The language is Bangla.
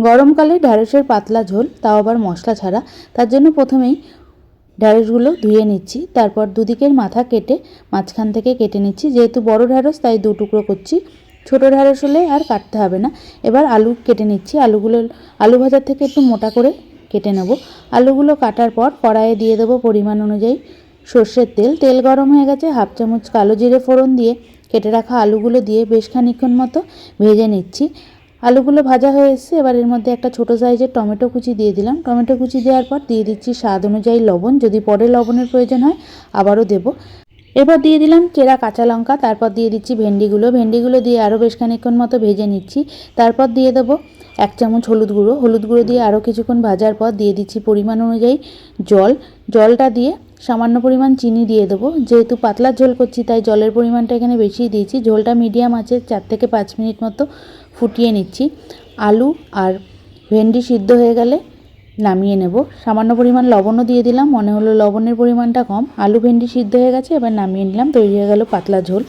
গরমকালে ঢ্যাঁড়সের পাতলা ঝোল, তাও আবার মশলা ছাড়া। তার জন্য প্রথমেই ঢ্যাঁড়সগুলো ধুয়ে নিচ্ছি, তারপর দুদিকের মাথা কেটে মাঝখান থেকে কেটে নিচ্ছি। যেহেতু বড় ঢ্যাঁড়স তাই 2 টুকরো করছি, ছোটো ঢ্যাঁড়স হলে আর কাটতে হবে না। এবার আলু কেটে নিচ্ছি। আলু ভাজার থেকে একটু মোটা করে কেটে নেব। আলুগুলো কাটার পর কড়াইয়ে দিয়ে দেবো পরিমাণ অনুযায়ী সর্ষের তেল। তেল গরম হয়ে গেছে, 1/2 চামচ কালো জিরে ফোড়ন দিয়ে কেটে রাখা আলুগুলো দিয়ে বেশ খানিকক্ষণ মতো ভেজে নিচ্ছি। আলুগুলো ভাজা হয়ে এসেছে, এবার এর মধ্যে একটা ছোটো সাইজের টমেটো কুচি দিয়ে দিলাম। টমেটো কুচি দেওয়ার পর দিয়ে দিচ্ছি স্বাদ অনুযায়ী লবণ, যদি পরে লবণের প্রয়োজন হয় আবারও দেব। এবার দিয়ে দিলাম চেরা কাঁচা লঙ্কা, তারপর দিয়ে দিচ্ছি ভেন্ডিগুলো দিয়ে আরও বেশ খানিকক্ষণ মতো ভেজে নিচ্ছি। তারপর দিয়ে দেবো 1 চামচ হলুদ গুঁড়ো দিয়ে আরও কিছুক্ষণ ভাজার পর দিয়ে দিচ্ছি পরিমাণ অনুযায়ী জলটা দিয়ে সামান্য পরিমাণ চিনি দিয়ে দেবো। যেহেতু পাতলা ঝোল করছি তাই জলের পরিমাণটা এখানে বেশি দিয়েছি। ঝোলটা মিডিয়াম আছে 4 থেকে 5 মিনিট মতো ফুটিয়ে নিচ্ছি। আলু আর ভেন্ডি সিদ্ধ হয়ে গেলে নামিয়ে নেব। সামান্য পরিমাণ লবণও দিয়ে দিলাম, মনে হলো লবণের পরিমাণটা কম। আলু ভেন্ডি সিদ্ধ হয়ে গেছে, এবার নামিয়ে নিলাম। তৈরি হয়ে গেল পাতলা ঝোল।